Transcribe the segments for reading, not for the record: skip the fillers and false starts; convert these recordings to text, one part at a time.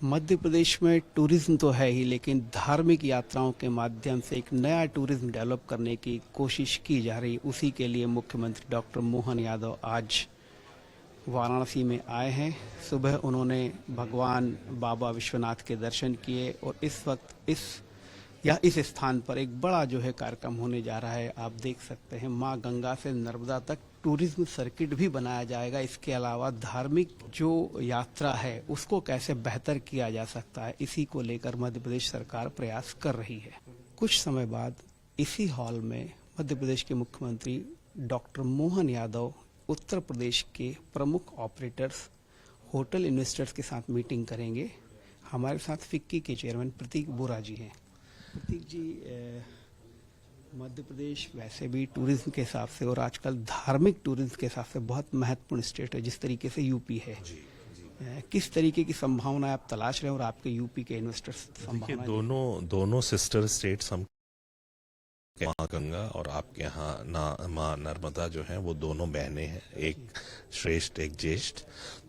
मध्य प्रदेश में टूरिज्म तो है ही, लेकिन धार्मिक यात्राओं के माध्यम से एक नया टूरिज्म डेवलप करने की कोशिश की जा रही। उसी के लिए मुख्यमंत्री डॉक्टर मोहन यादव आज वाराणसी में आए हैं। सुबह उन्होंने भगवान बाबा विश्वनाथ के दर्शन किए और इस वक्त इस स्थान पर एक बड़ा जो है कार्यक्रम होने जा रहा है। आप देख सकते हैं मां गंगा से नर्मदा तक टूरिज्म सर्किट भी बनाया जाएगा। इसके अलावा धार्मिक जो यात्रा है उसको कैसे बेहतर किया जा सकता है, इसी को लेकर मध्य प्रदेश सरकार प्रयास कर रही है। कुछ समय बाद इसी हॉल में मध्य प्रदेश के मुख्यमंत्री डॉक्टर मोहन यादव उत्तर प्रदेश के प्रमुख ऑपरेटर्स, होटल इन्वेस्टर्स के साथ मीटिंग करेंगे। हमारे साथ फिक्की के चेयरमैन प्रतीक बोरा जी हैं। प्रतीक जी, मध्य प्रदेश वैसे भी टूरिज्म के हिसाब से और आजकल धार्मिक टूरिज्म के हिसाब से बहुत महत्वपूर्ण स्टेट है, जिस तरीके से यूपी है। किस तरीके की संभावनाएं आप तलाश रहे हैं और आपके यूपी के इन्वेस्टर्स संभावनाएं? दोनों सिस्टर स्टेट्स हम माँ गंगा और आपके यहाँ माँ नर्मदा जो है वो दोनों बहनें हैं, एक श्रेष्ठ एक ज्येष्ठ।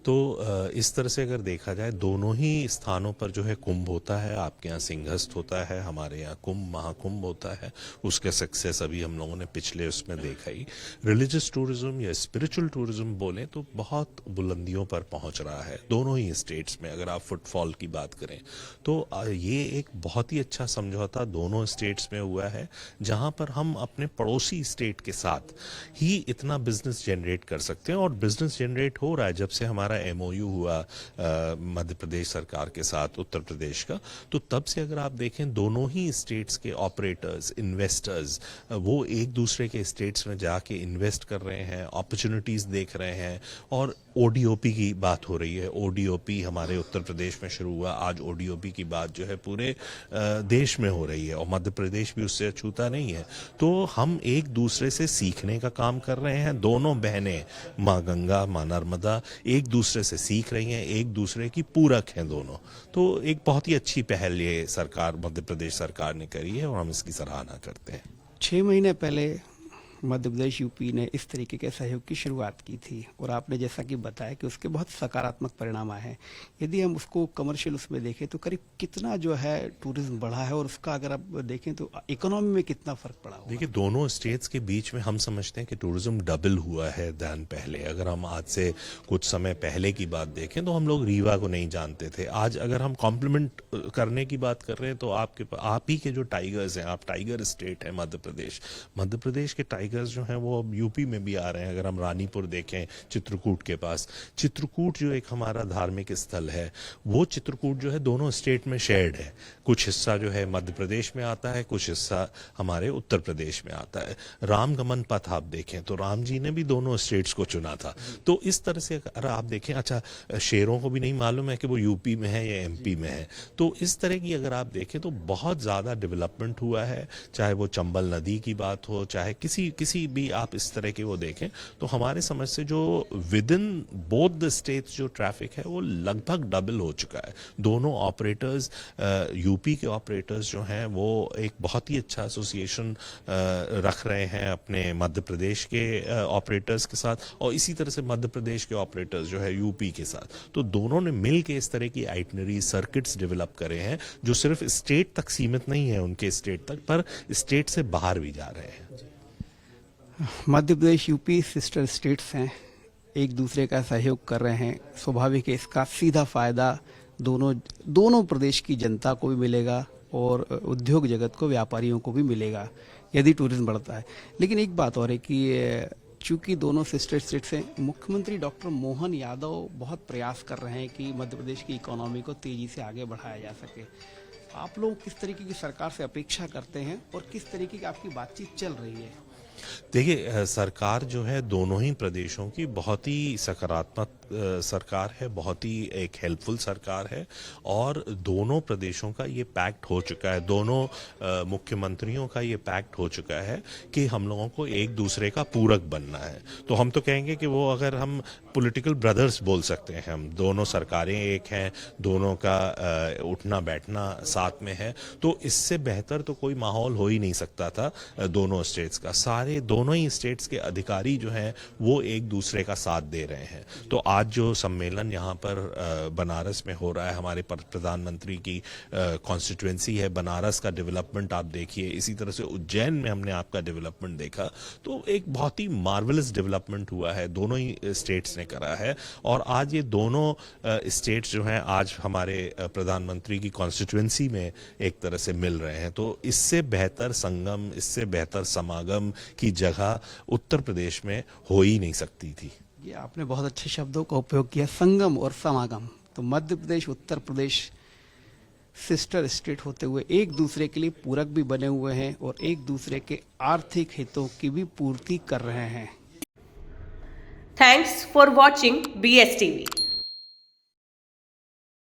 तो इस तरह से अगर देखा जाए दोनों ही स्थानों पर जो है कुंभ होता है। आपके यहाँ सिंहस्थ होता है, हमारे यहाँ कुंभ महाकुंभ होता है। उसका सक्सेस अभी हम लोगों ने पिछले उसमें देखा ही। रिलीजियस टूरिज्म या स्पिरिचुअल टूरिज्म बोले तो बहुत बुलंदियों पर पहुंच रहा है दोनों ही स्टेट्स में। अगर आप फुटफॉल की बात करें तो ये एक बहुत ही अच्छा समझौता दोनों स्टेट्स में हुआ है, जहां पर हम अपने पड़ोसी स्टेट के साथ ही इतना बिजनेस जनरेट कर सकते हैं। और बिजनेस जनरेट हो रहा है जब से हमारा एमओयू हुआ मध्य प्रदेश सरकार के साथ उत्तर प्रदेश का। तो तब से अगर आप देखें दोनों ही स्टेट्स के ऑपरेटर्स, इन्वेस्टर्स वो एक दूसरे के स्टेट्स में जाके इन्वेस्ट कर रहे हैं, अपॉर्चुनिटीज देख रहे हैं। और ओडीओपी की बात हो रही है। ओडीओपी हमारे उत्तर प्रदेश में शुरू हुआ, आज ओडीओपी की बात जो है पूरे देश में हो रही है और मध्य प्रदेश भी उससे अछूता नहीं है। तो हम एक दूसरे से सीखने का काम कर रहे हैं। दोनों बहनें माँ गंगा माँ नर्मदा एक दूसरे से सीख रही हैं, एक दूसरे की पूरक हैं दोनों। तो एक बहुत ही अच्छी पहल ये सरकार, मध्य प्रदेश सरकार ने करी है और हम इसकी सराहना करते हैं। 6 महीने पहले मध्य प्रदेश यूपी ने इस तरीके के सहयोग की शुरुआत की थी और आपने जैसा कि बताया कि उसके बहुत सकारात्मक परिणाम आए हैं। यदि हम उसको कमर्शियल उसमें देखें तो करीब कितना जो है टूरिज्म बढ़ा है और उसका अगर आप देखें तो इकोनॉमी में कितना फर्क पड़ा होगा? देखिए दोनों स्टेट्स के बीच में हम समझते हैं कि टूरिज्म डबल हुआ है दैन पहले। अगर हम आज से कुछ समय पहले की बात देखें तो हम लोग रीवा को नहीं जानते थे। आज अगर हम कॉम्प्लीमेंट करने की बात कर रहे हैं तो आप ही के जो टाइगर्स हैं, आप टाइगर स्टेट है मध्य प्रदेश के टाइगर्स जो हैं वो अब यूपी में भी आ रहे हैं। अगर हम रानीपुर देखें चित्रकूट के पास, चित्रकूट जो एक हमारा धार्मिक स्थल है, वो चित्रकूट जो है दोनों स्टेट में शेयर्ड है। कुछ हिस्सा जो है मध्य प्रदेश में आता है, कुछ हिस्सा हमारे उत्तर प्रदेश में आता है। रामगमन पथ आप देखें तो राम जी ने भी दोनों स्टेट्स को चुना था। तो इस तरह से अगर आप देखें, अच्छा शेरों को भी नहीं मालूम है कि वो यूपी में है या एमपी में है। तो इस तरह की अगर आप देखें तो बहुत ज्यादा डेवलपमेंट हुआ है। चाहे वो चंबल नदी की बात हो, चाहे किसी भी आप इस तरह के वो देखें तो हमारे समझ से जो with in both the states जो ट्रैफिक है वो लगभग डबल हो चुका है। दोनों ऑपरेटर्स, यूपी के ऑपरेटर्स जो हैं वो एक बहुत ही अच्छा एसोसिएशन रख रहे हैं अपने मध्य प्रदेश के ऑपरेटर्स के साथ, और इसी तरह से मध्य प्रदेश के ऑपरेटर्स जो है यूपी के साथ। तो दोनों ने मिल के इस तरह की आइटनरी सर्किट्स डेवलप करे हैं जो सिर्फ स्टेट तक सीमित नहीं है उनके स्टेट तक, पर स्टेट से बाहर भी जा रहे हैं। Madhya Pradesh UP sister states हैं, एक दूसरे का सहयोग कर रहे हैं। स्वाभाविक है इसका सीधा फायदा दोनों प्रदेश की जनता को भी मिलेगा और उद्योग जगत को, व्यापारियों को भी मिलेगा यदि टूरिज्म बढ़ता है। लेकिन एक बात और है कि चूंकि दोनों सिस्टर स्टेट्स हैं, मुख्यमंत्री डॉक्टर मोहन यादव बहुत प्रयास कर रहे हैं कि मध्य प्रदेश की इकोनॉमी को तेजी से आगे बढ़ाया जा सके। आप लोग किस तरीके की सरकार से अपेक्षा करते हैं और किस तरीके की आपकी बातचीत चल रही है? देखिए सरकार जो है दोनों ही प्रदेशों की बहुत ही सकारात्मक सरकार है, बहुत ही एक हेल्पफुल सरकार है। और दोनों प्रदेशों का ये पैक्ट हो चुका है, दोनों मुख्यमंत्रियों का ये पैक्ट हो चुका है कि हम लोगों को एक दूसरे का पूरक बनना है। तो हम तो कहेंगे कि वो अगर हम पॉलिटिकल ब्रदर्स बोल सकते हैं हम। दोनों सरकारें एक हैं, दोनों का उठना बैठना साथ में है, तो इससे बेहतर तो कोई माहौल हो ही नहीं सकता था दोनों स्टेट्स का। सारे दोनों ही स्टेट्स के अधिकारी जो हैं वो एक दूसरे का साथ दे रहे हैं। तो आज जो सम्मेलन यहाँ पर बनारस में हो रहा है, हमारे प्रधानमंत्री की कॉन्स्टिट्यूएंसी है, बनारस का डेवलपमेंट आप देखिए, इसी तरह से उज्जैन में हमने आपका डेवलपमेंट देखा, तो एक बहुत ही मार्वलस डेवलपमेंट हुआ है, दोनों ही स्टेट्स ने करा है। और आज ये दोनों स्टेट्स जो हैं आज हमारे प्रधानमंत्री की कॉन्स्टिट्यूएंसी में एक तरह से मिल रहे हैं। तो इससे बेहतर संगम, इससे बेहतर समागम की जगह उत्तर प्रदेश में हो ही नहीं सकती थी। ये आपने बहुत अच्छे शब्दों का उपयोग किया, संगम और समागम। तो मध्य प्रदेश उत्तर प्रदेश सिस्टर स्टेट होते हुए एक दूसरे के लिए पूरक भी बने हुए हैं और एक दूसरे के आर्थिक हितों की भी पूर्ति कर रहे हैं। Thanks for watching BSTV.